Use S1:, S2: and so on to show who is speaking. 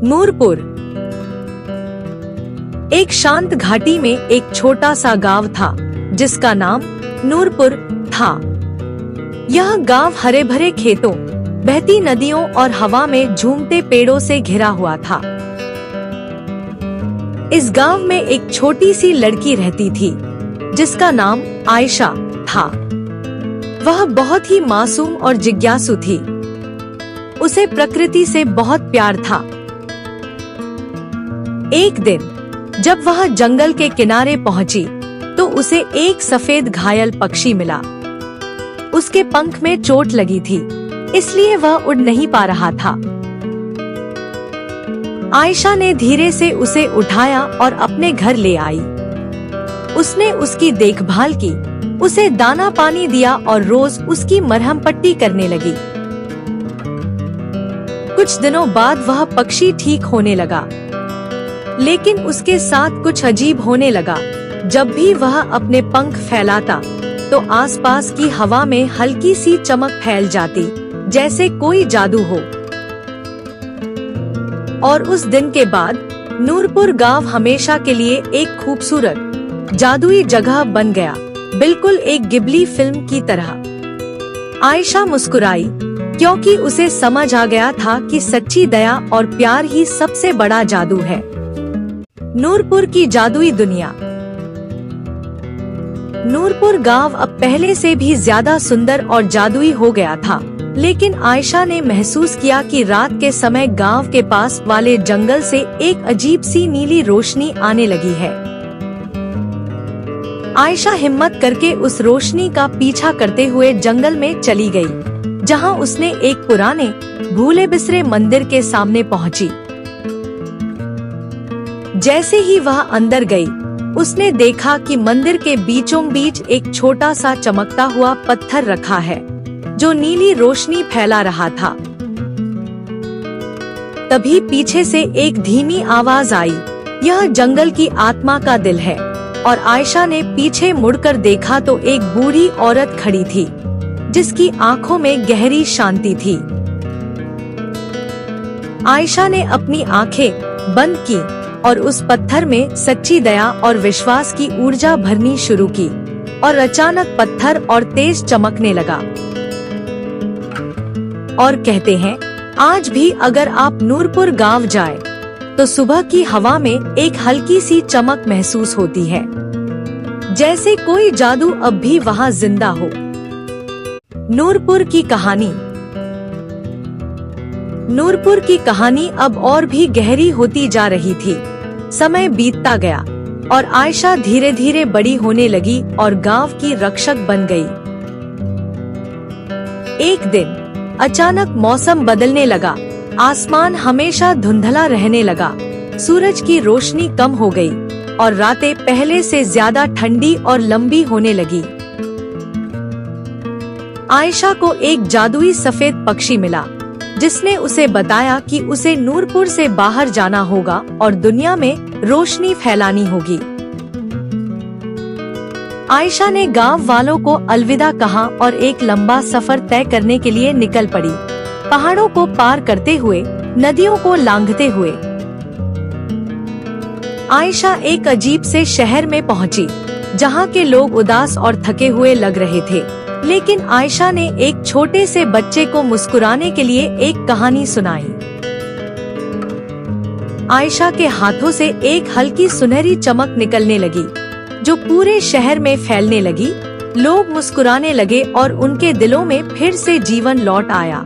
S1: नूरपुर। एक शांत घाटी में एक छोटा सा गांव था जिसका नाम नूरपुर था। यह गांव हरे भरे खेतों, बहती नदियों और हवा में झूमते पेड़ों से घिरा हुआ था। इस गांव में एक छोटी सी लड़की रहती थी जिसका नाम आयशा था। वह बहुत ही मासूम और जिज्ञासु थी। उसे प्रकृति से बहुत प्यार था। एक दिन जब वह जंगल के किनारे पहुंची तो उसे एक सफेद घायल पक्षी मिला। उसके पंख में चोट लगी थी, इसलिए वह उड़ नहीं पा रहा था। आयशा ने धीरे से उसे उठाया और अपने घर ले आई। उसने उसकी देखभाल की, उसे दाना पानी दिया और रोज उसकी मरहम पट्टी करने लगी। कुछ दिनों बाद वह पक्षी ठीक होने लगा, लेकिन उसके साथ कुछ अजीब होने लगा। जब भी वह अपने पंख फैलाता तो आसपास की हवा में हल्की सी चमक फैल जाती, जैसे कोई जादू हो। और उस दिन के बाद नूरपुर गांव हमेशा के लिए एक खूबसूरत जादुई जगह बन गया, बिल्कुल एक गिबली फिल्म की तरह। आयशा मुस्कुराई क्योंकि उसे समझ आ गया था कि सच्ची दया और प्यार ही सबसे बड़ा जादू है। नूरपुर की जादुई दुनिया। नूरपुर गांव अब पहले से भी ज्यादा सुंदर और जादुई हो गया था, लेकिन आयशा ने महसूस किया कि रात के समय गांव के पास वाले जंगल से एक अजीब सी नीली रोशनी आने लगी है। आयशा हिम्मत करके उस रोशनी का पीछा करते हुए जंगल में चली गई, जहां उसने एक पुराने भूले बिसरे मंदिर के सामने पहुंची। जैसे ही वह अंदर गई, उसने देखा कि मंदिर के बीचों बीच एक छोटा सा चमकता हुआ पत्थर रखा है, जो नीली रोशनी फैला रहा था। तभी पीछे से एक धीमी आवाज आई, यह जंगल की आत्मा का दिल है। और आयशा ने पीछे मुड़कर देखा तो एक बूढ़ी औरत खड़ी थी, जिसकी आंखों में गहरी शांति थी। आयशा ने अपनी आंखें बंद की और उस पत्थर में सच्ची दया और विश्वास की ऊर्जा भरनी शुरू की, और अचानक पत्थर और तेज चमकने लगा। और कहते हैं, आज भी अगर आप नूरपुर गांव जाए तो सुबह की हवा में एक हल्की सी चमक महसूस होती है, जैसे कोई जादू अब भी वहां जिंदा हो। नूरपुर की कहानी। नूरपुर की कहानी अब और भी गहरी होती जा रही थी। समय बीतता गया और आयशा धीरे धीरे बड़ी होने लगी और गांव की रक्षक बन गई। एक दिन अचानक मौसम बदलने लगा। आसमान हमेशा धुंधला रहने लगा, सूरज की रोशनी कम हो गई और रातें पहले से ज्यादा ठंडी और लंबी होने लगी। आयशा को एक जादुई सफेद पक्षी मिला, जिसने उसे बताया कि उसे नूरपुर से बाहर जाना होगा और दुनिया में रोशनी फैलानी होगी। आयशा ने गांव वालों को अलविदा कहा और एक लंबा सफर तय करने के लिए निकल पड़ी, पहाड़ों को पार करते हुए, नदियों को लांघते हुए। आयशा एक अजीब से शहर में पहुंची, जहां के लोग उदास और थके हुए लग रहे थे। लेकिन आयशा ने एक छोटे से बच्चे को मुस्कुराने के लिए एक कहानी सुनाई। आयशा के हाथों से एक हल्की सुनहरी चमक निकलने लगी, जो पूरे शहर में फैलने लगी। लोग मुस्कुराने लगे और उनके दिलों में फिर से जीवन लौट आया।